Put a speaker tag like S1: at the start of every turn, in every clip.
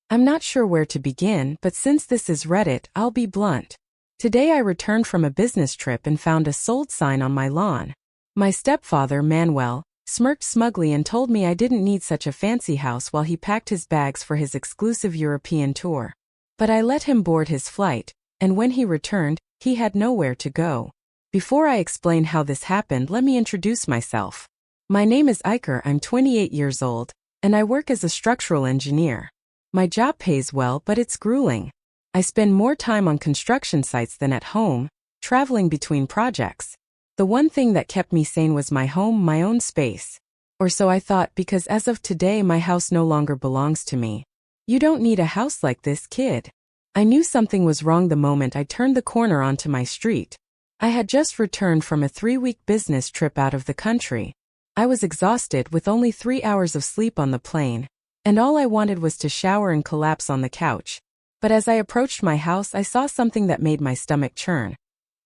S1: I'm not sure where to begin, but since this is Reddit, I'll be blunt. Today I returned from a business trip and found a sold sign on my lawn. My stepfather, Manuel, smirked smugly and told me I didn't need such a fancy house while he packed his bags for his exclusive European tour. But I let him board his flight, and when he returned, he had nowhere to go. Before I explain how this happened, let me introduce myself. My name is Iker, I'm 28 years old, and I work as a structural engineer. My job pays well, but it's grueling. I spend more time on construction sites than at home, traveling between projects. The one thing that kept me sane was my home, my own space. Or so I thought, because as of today my house no longer belongs to me. You don't need a house like this, kid. I knew something was wrong the moment I turned the corner onto my street. I had just returned from a 3-week business trip out of the country. I was exhausted with only 3 hours of sleep on the plane, and all I wanted was to shower and collapse on the couch. But as I approached my house, I saw something that made my stomach churn.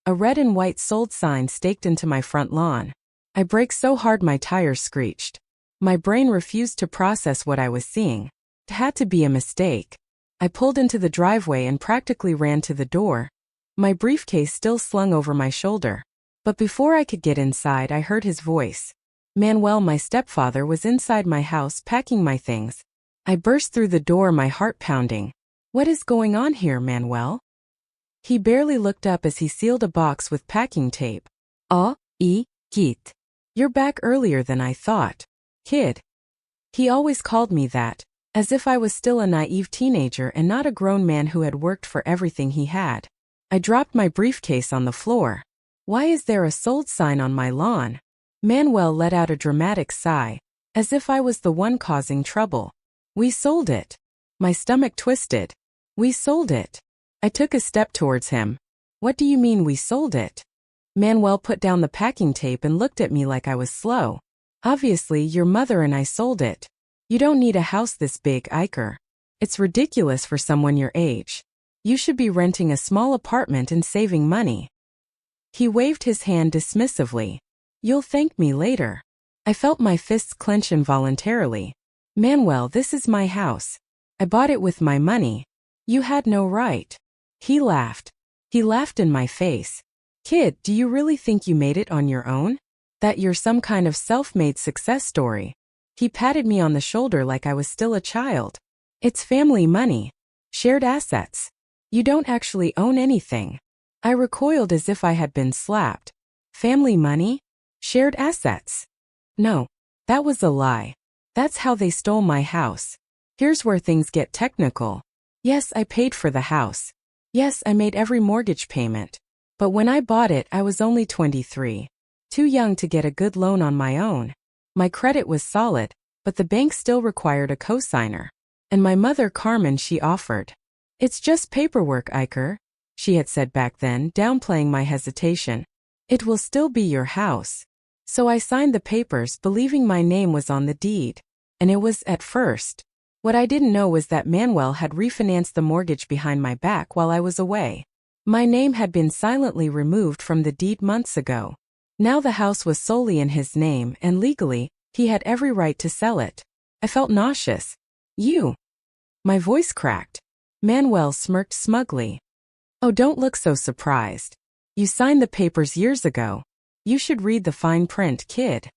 S1: A red and white sold sign staked into my front lawn. I braked so hard my tires screeched. My brain refused to process what I was seeing. It had to be a mistake. I pulled into the driveway and practically ran to the door, my briefcase still slung over my shoulder. But before I could get inside, I heard his voice. Manuel, my stepfather, was inside my house packing my things. I burst through the door, my heart pounding. What is going on here, Manuel? He barely looked up as he sealed a box with packing tape. Kit. You're back earlier than I thought. Kid. He always called me that, as if I was still a naive teenager and not a grown man who had worked for everything he had. I dropped my briefcase on the floor. Why is there a sold sign on my lawn? Manuel let out a dramatic sigh, as if I was the one causing trouble. We sold it. My stomach twisted. We sold it. I took a step towards him. What do you mean we sold it? Manuel put down the packing tape and looked at me like I was slow. Obviously, your mother and I sold it. You don't need a house this big, Iker. It's ridiculous for someone your age. You should be renting a small apartment and saving money. He waved his hand dismissively. You'll thank me later. I felt my fists clench involuntarily. Manuel, this is my house. I bought it with my money. You had no right. He laughed. He laughed in my face. Kid, do you really think you made it on your own? That you're some kind of self-made success story? He patted me on the shoulder like I was still a child. It's family money. Shared assets. You don't actually own anything. I recoiled as if I had been slapped. Family money? Shared assets? No, that was a lie. That's how they stole my house. Here's where things get technical. Yes, I paid for the house. Yes, I made every mortgage payment. But when I bought it, I was only 23. Too young to get a good loan on my own. My credit was solid, but the bank still required a cosigner. And my mother, Carmen, she offered. It's just paperwork, Iker, she had said back then, downplaying my hesitation. It will still be your house. So I signed the papers, believing my name was on the deed. And it was at first. What I didn't know was that Manuel had refinanced the mortgage behind my back while I was away. My name had been silently removed from the deed months ago. Now the house was solely in his name, and legally, he had every right to sell it. I felt nauseous. You. My voice cracked. Manuel smirked smugly. Oh, don't look so surprised. You signed the papers years ago. You should read the fine print, kid.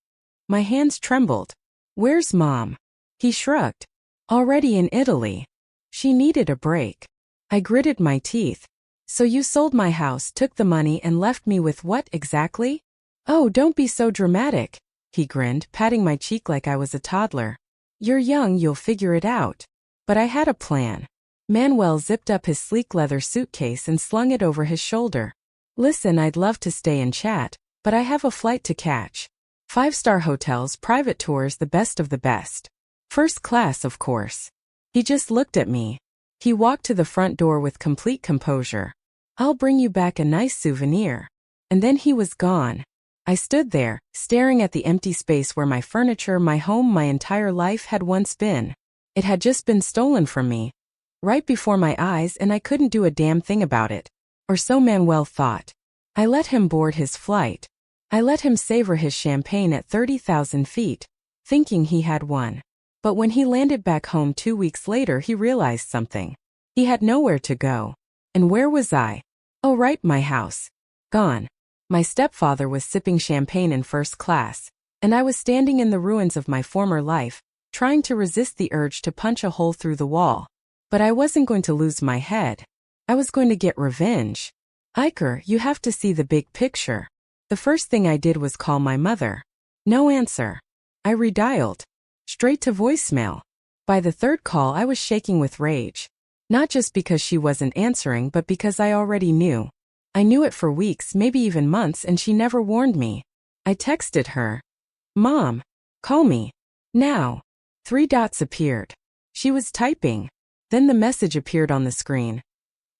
S1: My hands trembled. Where's Mom? He shrugged. Already in Italy. She needed a break. I gritted my teeth. So you sold my house, took the money, and left me with what exactly? Oh, don't be so dramatic, he grinned, patting my cheek like I was a toddler. You're young, you'll figure it out. But I had a plan. Manuel zipped up his sleek leather suitcase and slung it over his shoulder. Listen, I'd love to stay and chat, but I have a flight to catch. 5-star hotels, private tours, the best of the best. First class, of course. He just looked at me. He walked to the front door with complete composure. I'll bring you back a nice souvenir. And then he was gone. I stood there, staring at the empty space where my furniture, my home, my entire life had once been. It had just been stolen from me. Right before my eyes, and I couldn't do a damn thing about it. Or so Manuel thought. I let him board his flight. I let him savor his champagne at 30,000 feet, thinking he had won. But when he landed back home 2 weeks later, he realized something. He had nowhere to go. And where was I? Oh, right, my house. Gone. My stepfather was sipping champagne in first class, and I was standing in the ruins of my former life, trying to resist the urge to punch a hole through the wall. But I wasn't going to lose my head. I was going to get revenge. Iker, you have to see the big picture. The first thing I did was call my mother. No answer. I redialed. Straight to voicemail. By the third call, I was shaking with rage. Not just because she wasn't answering, but because I already knew. I knew it for weeks, maybe even months, and she never warned me. I texted her. Mom, call me. Now. 3 dots appeared. She was typing. Then the message appeared on the screen.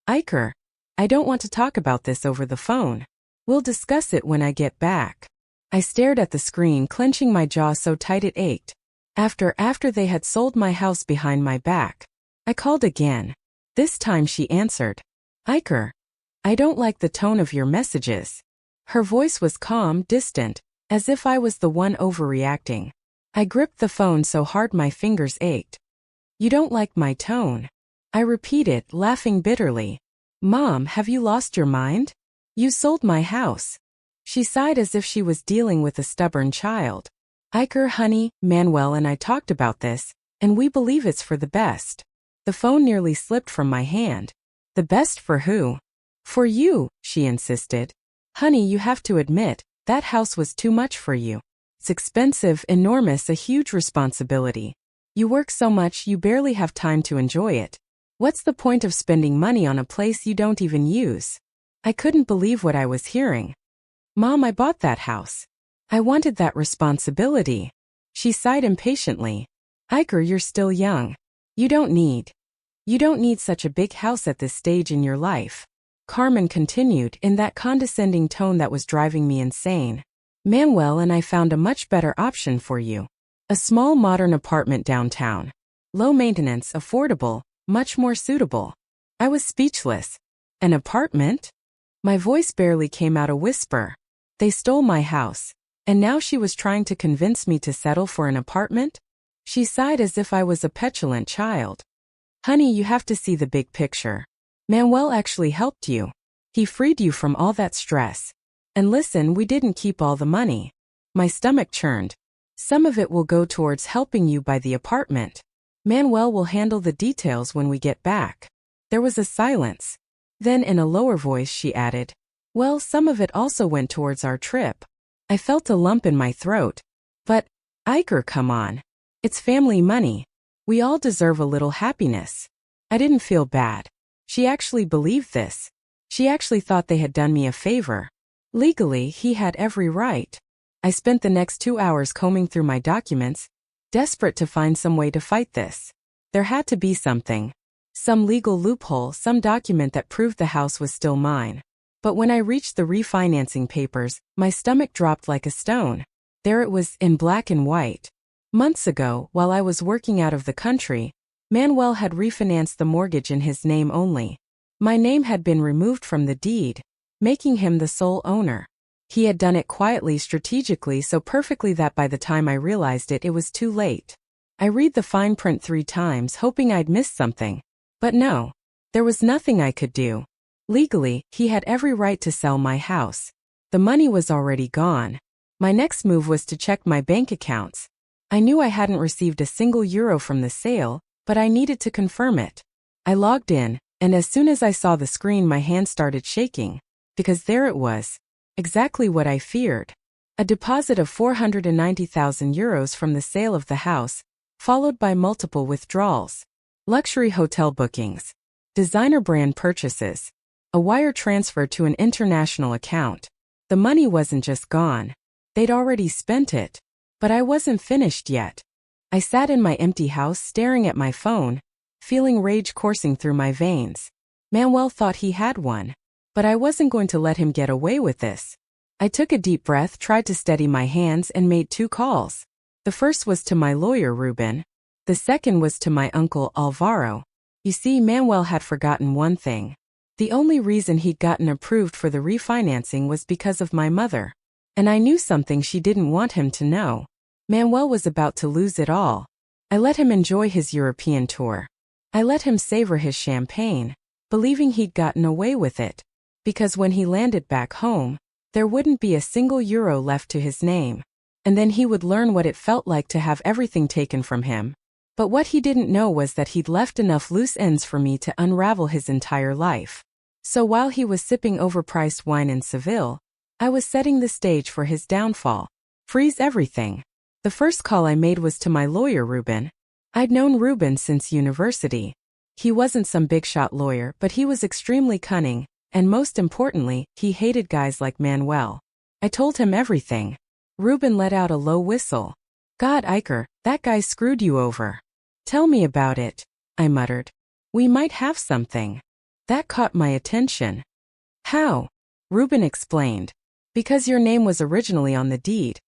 S1: Iker, I don't want to talk about this over the phone. We'll discuss it when I get back. I stared at the screen, clenching my jaw so tight it ached. After they had sold my house behind my back. I called again. This time she answered. Iker, I don't like the tone of your messages. Her voice was calm, distant, as if I was the one overreacting. I gripped the phone so hard my fingers ached. You don't like my tone? I repeated, laughing bitterly. Mom, have you lost your mind? You sold my house. She sighed as if she was dealing with a stubborn child. Iker, honey, Manuel and I talked about this, and we believe it's for the best. The phone nearly slipped from my hand. The best for who? For you, she insisted. Honey, you have to admit, that house was too much for you. It's expensive, enormous, a huge responsibility. You work so much you barely have time to enjoy it. What's the point of spending money on a place you don't even use? I couldn't believe what I was hearing. Mom, I bought that house. I wanted that responsibility. She sighed impatiently. Iker, you're still young. You don't need such a big house at this stage in your life. Carmen continued in that condescending tone that was driving me insane. Manuel and I found a much better option for you. A small modern apartment downtown. Low maintenance, affordable, much more suitable. I was speechless. An apartment? My voice barely came out a whisper. They stole my house. And now she was trying to convince me to settle for an apartment? She sighed as if I was a petulant child. Honey, you have to see the big picture. Manuel actually helped you. He freed you from all that stress. And listen, we didn't keep all the money. My stomach churned. Some of it will go towards helping you buy the apartment. Manuel will handle the details when we get back. There was a silence. Then in a lower voice she added, well, some of it also went towards our trip. I felt a lump in my throat. But, Iker, come on. It's family money. We all deserve a little happiness. I didn't feel bad. She actually believed this. She actually thought they had done me a favor. Legally, he had every right. I spent the next 2 hours combing through my documents, desperate to find some way to fight this. There had to be something. Some legal loophole, some document that proved the house was still mine. But when I reached the refinancing papers, my stomach dropped like a stone. There it was, in black and white. Months ago, while I was working out of the country, Manuel had refinanced the mortgage in his name only. My name had been removed from the deed, making him the sole owner. He had done it quietly, strategically, so perfectly that by the time I realized it, it was too late. I read the fine print 3 times, hoping I'd missed something. But no. There was nothing I could do. Legally, he had every right to sell my house. The money was already gone. My next move was to check my bank accounts. I knew I hadn't received a single euro from the sale, but I needed to confirm it. I logged in, and as soon as I saw the screen my hand started shaking. Because there it was. Exactly what I feared. A deposit of 490,000 euros from the sale of the house, followed by multiple withdrawals. Luxury hotel bookings. Designer brand purchases. A wire transfer to an international account. The money wasn't just gone. They'd already spent it. But I wasn't finished yet. I sat in my empty house staring at my phone, feeling rage coursing through my veins. Manuel thought he had one. But I wasn't going to let him get away with this. I took a deep breath, tried to steady my hands, and made 2 calls. The first was to my lawyer, Ruben. The second was to my uncle, Alvaro. You see, Manuel had forgotten one thing. The only reason he'd gotten approved for the refinancing was because of my mother. And I knew something she didn't want him to know. Manuel was about to lose it all. I let him enjoy his European tour. I let him savor his champagne, believing he'd gotten away with it, because when he landed back home, there wouldn't be a single euro left to his name, and then he would learn what it felt like to have everything taken from him. But what he didn't know was that he'd left enough loose ends for me to unravel his entire life. So while he was sipping overpriced wine in Seville, I was setting the stage for his downfall. Freeze everything. The first call I made was to my lawyer, Ruben. I'd known Ruben since university. He wasn't some big-shot lawyer, but he was extremely cunning, and most importantly, he hated guys like Manuel. I told him everything. Ruben let out a low whistle. God, Iker, that guy screwed you over. Tell me about it, I muttered. We might have something. That caught my attention. How? Ruben explained. Because your name was originally on the deed.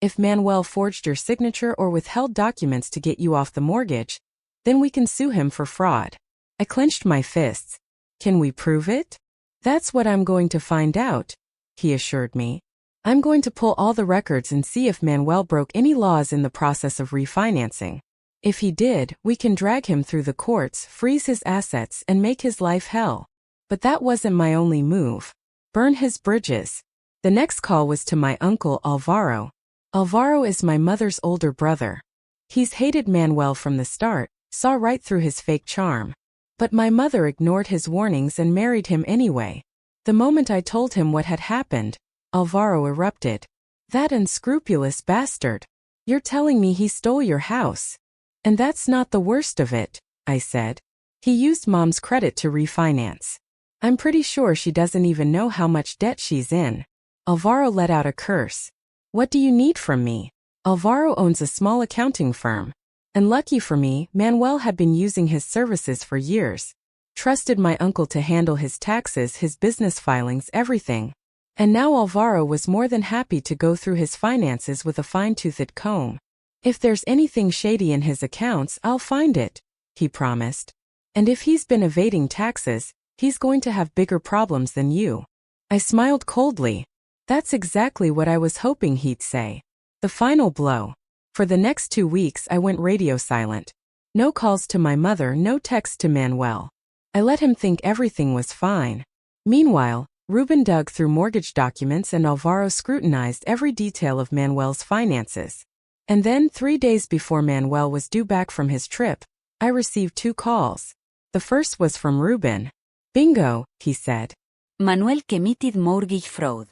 S1: If Manuel forged your signature or withheld documents to get you off the mortgage, then we can sue him for fraud. I clenched my fists. Can we prove it? That's what I'm going to find out, he assured me. I'm going to pull all the records and see if Manuel broke any laws in the process of refinancing. If he did, we can drag him through the courts, freeze his assets, and make his life hell. But that wasn't my only move. Burn his bridges. The next call was to my uncle Alvaro. Alvaro is my mother's older brother. He's hated Manuel from the start, saw right through his fake charm. But my mother ignored his warnings and married him anyway. The moment I told him what had happened, Alvaro erupted. That unscrupulous bastard. You're telling me he stole your house. And that's not the worst of it, I said. He used Mom's credit to refinance. I'm pretty sure she doesn't even know how much debt she's in. Alvaro let out a curse. What do you need from me? Alvaro owns a small accounting firm. And lucky for me, Manuel had been using his services for years. Trusted my uncle to handle his taxes, his business filings, everything. And now Alvaro was more than happy to go through his finances with a fine-toothed comb. If there's anything shady in his accounts, I'll find it, he promised. And if he's been evading taxes, he's going to have bigger problems than you. I smiled coldly. That's exactly what I was hoping he'd say. The final blow. For the next 2 weeks I went radio silent. No calls to my mother, no texts to Manuel. I let him think everything was fine. Meanwhile, Ruben dug through mortgage documents and Alvaro scrutinized every detail of Manuel's finances. And then 3 days before Manuel was due back from his trip, I received 2 calls. The first was from Ruben. Bingo, he said.
S2: Manuel committed mortgage fraud.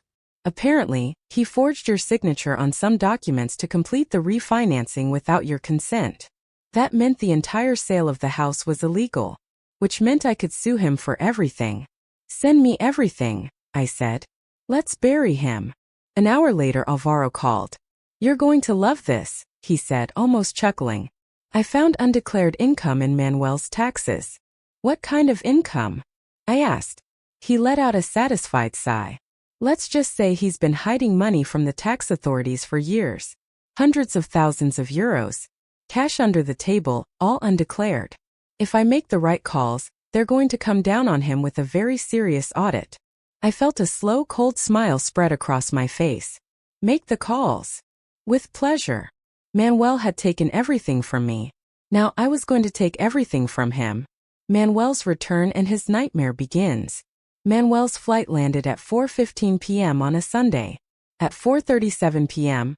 S1: Apparently, he forged your signature on some documents to complete the refinancing without your consent. That meant the entire sale of the house was illegal, which meant I could sue him for everything. Send me everything, I said. Let's bury him. An hour later Alvaro called. You're going to love this, he said, almost chuckling. I found undeclared income in Manuel's taxes. What kind of income? I asked. He let out a satisfied sigh. Let's just say he's been hiding money from the tax authorities for years. Hundreds of thousands of euros. Cash under the table, all undeclared. If I make the right calls, they're going to come down on him with a very serious audit. I felt a slow, cold smile spread across my face. Make the calls. With pleasure. Manuel had taken everything from me. Now I was going to take everything from him. Manuel's return and his nightmare begins. Manuel's flight landed at 4:15 p.m. on a Sunday. At 4:37 p.m.,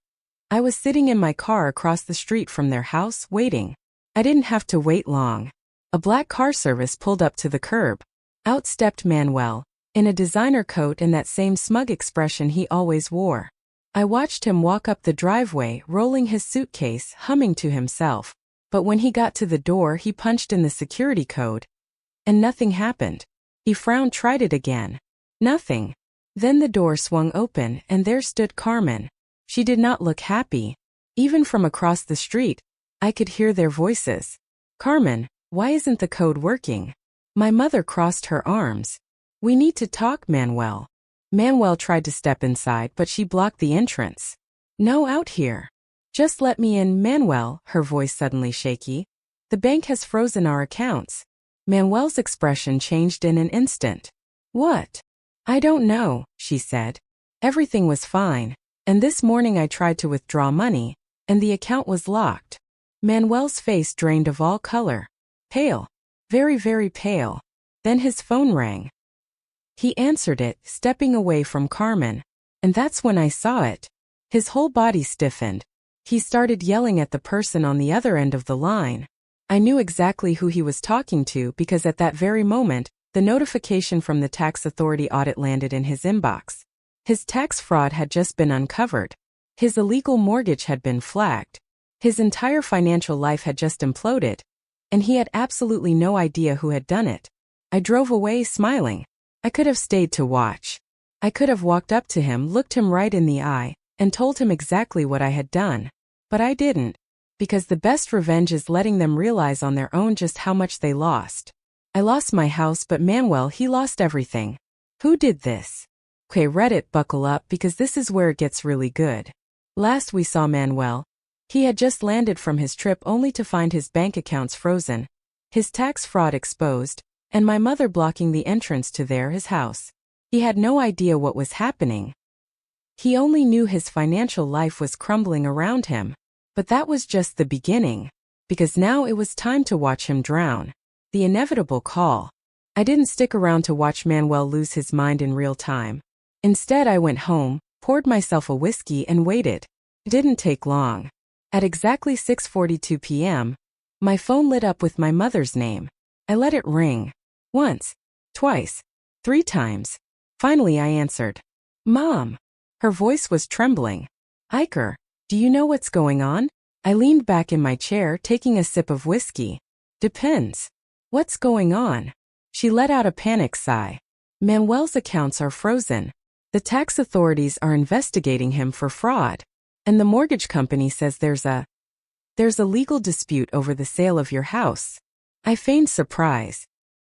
S1: I was sitting in my car across the street from their house, waiting. I didn't have to wait long. A black car service pulled up to the curb. Out stepped Manuel, in a designer coat and that same smug expression he always wore. I watched him walk up the driveway, rolling his suitcase, humming to himself. But when he got to the door, he punched in the security code. And nothing happened. He frowned, tried it again. Nothing. Then the door swung open, and there stood Carmen. She did not look happy. Even from across the street, I could hear their voices. Carmen, why isn't the code working? My mother crossed her arms. We need to talk, Manuel. Manuel tried to step inside, but she blocked the entrance. No, out here. Just let me in, Manuel, her voice suddenly shaky. The bank has frozen our accounts. Manuel's expression changed in an instant. What? I don't know, she said. Everything was fine, and this morning I tried to withdraw money, and the account was locked. Manuel's face drained of all color. Pale. Very, very pale. Then his phone rang. He answered it, stepping away from Carmen. And that's when I saw it. His whole body stiffened. He started yelling at the person on the other end of the line. I knew exactly who he was talking to because at that very moment, the notification from the tax authority audit landed in his inbox. His tax fraud had just been uncovered. His illegal mortgage had been flagged. His entire financial life had just imploded. And he had absolutely no idea who had done it. I drove away smiling. I could have stayed to watch. I could have walked up to him, looked him right in the eye, and told him exactly what I had done. But I didn't. Because the best revenge is letting them realize on their own just how much they lost. I lost my house, but Manuel, he lost everything. Who did this? Okay, Reddit, buckle up because this is where it gets really good. Last we saw Manuel, he had just landed from his trip only to find his bank accounts frozen, his tax fraud exposed, and my mother blocking the entrance to his house. He had no idea what was happening. He only knew his financial life was crumbling around him. But that was just the beginning, because now it was time to watch him drown. The inevitable call. I didn't stick around to watch Manuel lose his mind in real time. Instead, I went home, poured myself a whiskey and waited. It didn't take long. At exactly 6:42 p.m., my phone lit up with my mother's name. I let it ring. Once, twice, 3 times. Finally, I answered. Mom. Her voice was trembling. Iker. Do you know what's going on? I leaned back in my chair, taking a sip of whiskey. Depends. What's going on? She let out a panic sigh. Manuel's accounts are frozen. The tax authorities are investigating him for fraud. And the mortgage company says there's a legal dispute over the sale of your house. I feigned surprise.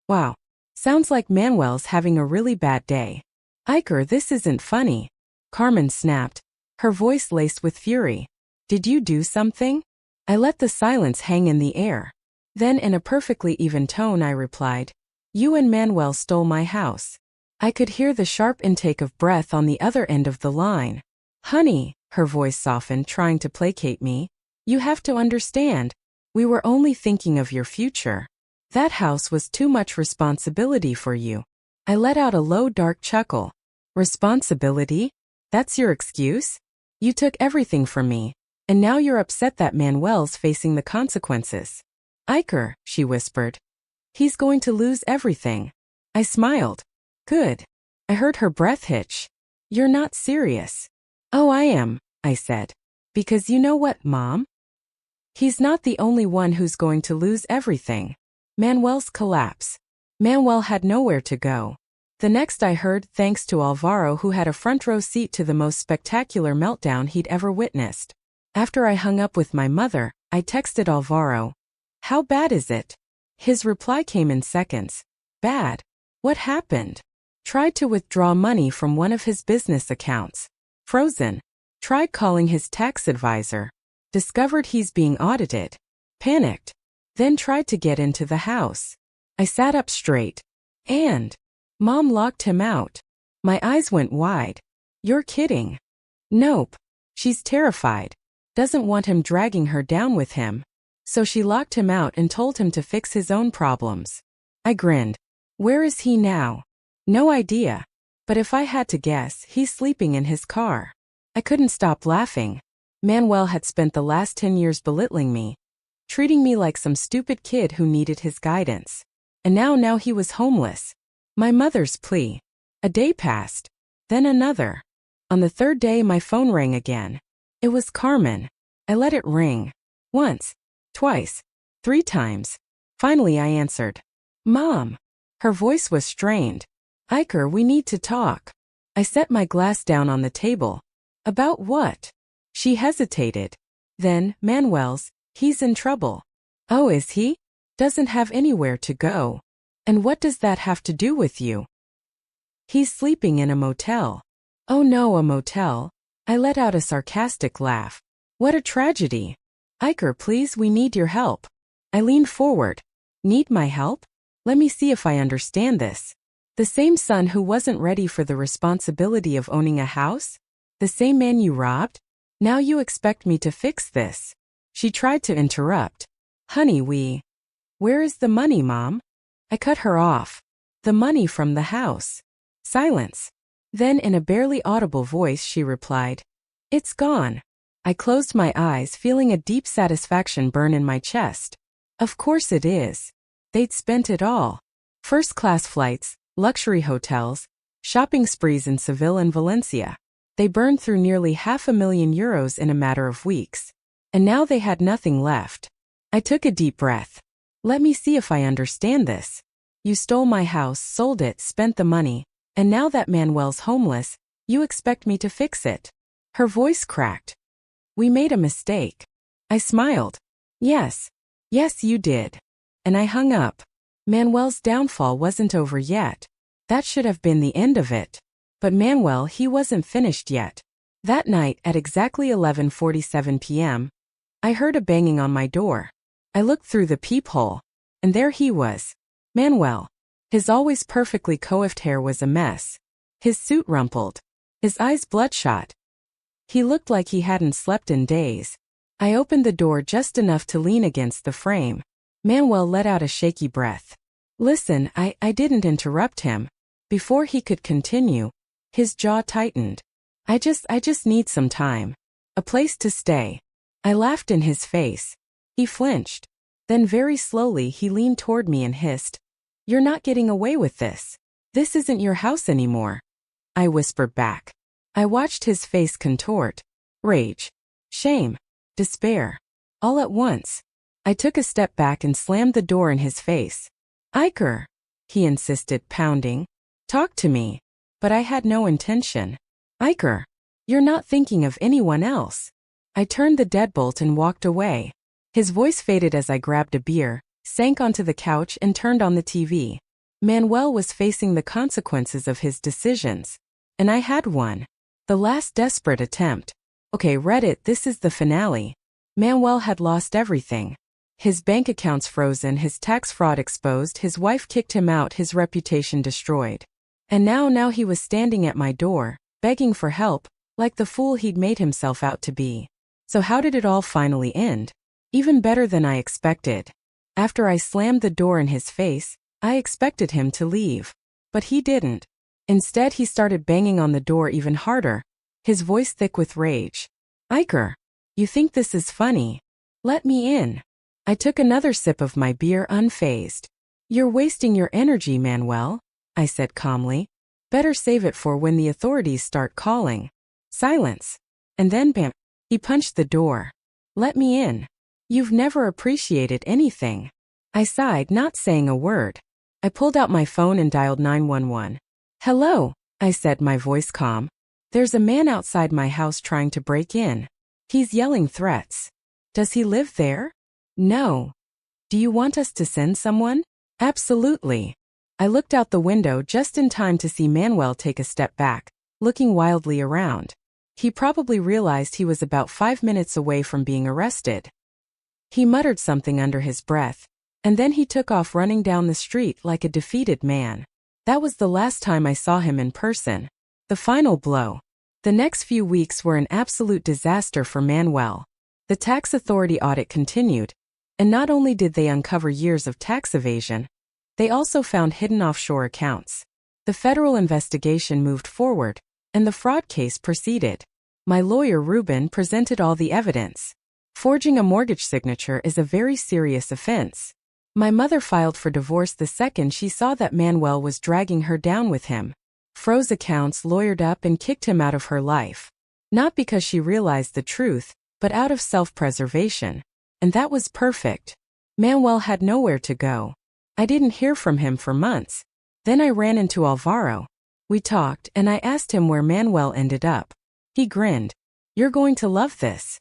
S1: Wow. Sounds like Manuel's having a really bad day. Iker, this isn't funny. Carmen snapped. Her voice laced with fury. Did you do something? I let the silence hang in the air. Then in a perfectly even tone I replied, you and Manuel stole my house. I could hear the sharp intake of breath on the other end of the line. Honey, her voice softened, trying to placate me. You have to understand. We were only thinking of your future. That house was too much responsibility for you. I let out a low, dark chuckle. Responsibility? That's your excuse? You took everything from me, and now you're upset that Manuel's facing the consequences. Iker, she whispered. He's going to lose everything. I smiled. Good. I heard her breath hitch. You're not serious. Oh, I am, I said. Because you know what, Mom? He's not the only one who's going to lose everything. Manuel's collapse. Manuel had nowhere to go. The next I heard, thanks to Alvaro, who had a front row seat to the most spectacular meltdown he'd ever witnessed. After I hung up with my mother, I texted Alvaro. How bad is it? His reply came in seconds. Bad. What happened? Tried to withdraw money from one of his business accounts. Frozen. Tried calling his tax advisor. Discovered he's being audited. Panicked. Then tried to get into the house. I sat up straight. And Mom locked him out. My eyes went wide. You're kidding. Nope. She's terrified. Doesn't want him dragging her down with him. So she locked him out and told him to fix his own problems. I grinned. Where is he now? No idea. But if I had to guess, he's sleeping in his car. I couldn't stop laughing. Manuel had spent the last 10 years belittling me, treating me like some stupid kid who needed his guidance. And now he was homeless. My mother's plea. A day passed. Then another. On the 3rd day my phone rang again. It was Carmen. I let it ring. Once. Twice. 3 times. Finally I answered. Mom. Her voice was strained. Iker, we need to talk. I set my glass down on the table. About what? She hesitated. Then, Manuel's, he's in trouble. Oh, is he? Doesn't have anywhere to go. And what does that have to do with you? He's sleeping in a motel. Oh no, a motel. I let out a sarcastic laugh. What a tragedy. Iker, please, we need your help. I leaned forward. Need my help? Let me see if I understand this. The same son who wasn't ready for the responsibility of owning a house? The same man you robbed? Now you expect me to fix this. She tried to interrupt. Honey, Where is the money, Mom? I cut her off. The money from the house. Silence. Then in a barely audible voice she replied, It's gone. I closed my eyes, feeling a deep satisfaction burn in my chest. Of course it is. They'd spent it all. First-class flights, luxury hotels, shopping sprees in Seville and Valencia. They burned through nearly €500,000 in a matter of weeks. And now they had nothing left. I took a deep breath. Let me see if I understand this. You stole my house, sold it, spent the money, and now that Manuel's homeless, you expect me to fix it. Her voice cracked. We made a mistake. I smiled. Yes, you did. And I hung up. Manuel's downfall wasn't over yet. That should have been the end of it. But Manuel, he wasn't finished yet. That night at exactly 11:47 p.m., I heard a banging on my door. I looked through the peephole, and there he was. Manuel. His always perfectly coiffed hair was a mess. His suit rumpled. His eyes bloodshot. He looked like he hadn't slept in days. I opened the door just enough to lean against the frame. Manuel let out a shaky breath. Listen, I didn't interrupt him. Before he could continue, his jaw tightened. I just need some time. A place to stay. I laughed in his face. He flinched. Then very slowly he leaned toward me and hissed, You're not getting away with this. This isn't your house anymore. I whispered back. I watched his face contort. Rage. Shame. Despair. All at once. I took a step back and slammed the door in his face. Iker, he insisted, pounding. Talk to me. But I had no intention. Iker, you're not thinking of anyone else. I turned the deadbolt and walked away. His voice faded as I grabbed a beer, sank onto the couch and turned on the TV. Manuel was facing the consequences of his decisions. And I had one. The last desperate attempt. Okay, Reddit, this is the finale. Manuel had lost everything. His bank accounts frozen, his tax fraud exposed, his wife kicked him out, his reputation destroyed. And now he was standing at my door, begging for help, like the fool he'd made himself out to be. So how did it all finally end? Even better than I expected. After I slammed the door in his face, I expected him to leave. But he didn't. Instead, he started banging on the door even harder, his voice thick with rage. Iker, you think this is funny? Let me in. I took another sip of my beer unfazed. You're wasting your energy, Manuel, I said calmly. Better save it for when the authorities start calling. Silence. And then bam, he punched the door. Let me in. You've never appreciated anything. I sighed, not saying a word. I pulled out my phone and dialed 911. Hello, I said, my voice calm. There's a man outside my house trying to break in. He's yelling threats. Does he live there? No. Do you want us to send someone? Absolutely. I looked out the window just in time to see Manuel take a step back, looking wildly around. He probably realized he was about 5 minutes away from being arrested. He muttered something under his breath, and then he took off running down the street like a defeated man. That was the last time I saw him in person. The final blow. The next few weeks were an absolute disaster for Manuel. The tax authority audit continued, and not only did they uncover years of tax evasion, they also found hidden offshore accounts. The federal investigation moved forward, and the fraud case proceeded. My lawyer Ruben presented all the evidence. Forging a mortgage signature is a very serious offense. My mother filed for divorce the second she saw that Manuel was dragging her down with him. Froze accounts, lawyered up, and kicked him out of her life. Not because she realized the truth, but out of self-preservation. And that was perfect. Manuel had nowhere to go. I didn't hear from him for months. Then I ran into Alvaro. We talked, and I asked him where Manuel ended up. He grinned. You're going to love this.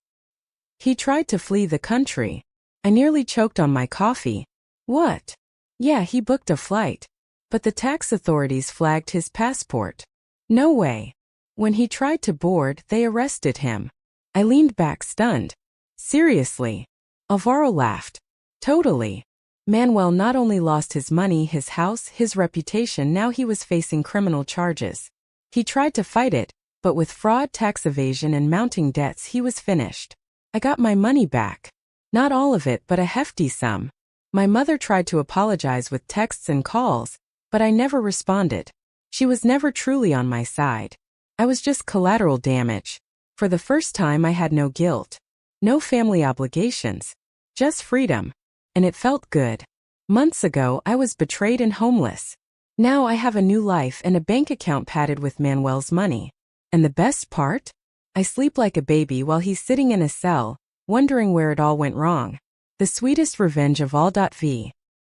S1: He tried to flee the country. I nearly choked on my coffee. What? Yeah, he booked a flight. But the tax authorities flagged his passport. No way. When he tried to board, they arrested him. I leaned back stunned. Seriously? Alvaro laughed. Totally. Manuel not only lost his money, his house, his reputation, now he was facing criminal charges. He tried to fight it, but with fraud, tax evasion, and mounting debts, he was finished. I got my money back. Not all of it, but a hefty sum. My mother tried to apologize with texts and calls, but I never responded. She was never truly on my side. I was just collateral damage. For the first time, I had no guilt. No family obligations. Just freedom. And it felt good. Months ago, I was betrayed and homeless. Now I have a new life and a bank account padded with Manuel's money. And the best part? I sleep like a baby while he's sitting in a cell, wondering where it all went wrong. The sweetest revenge of all. V.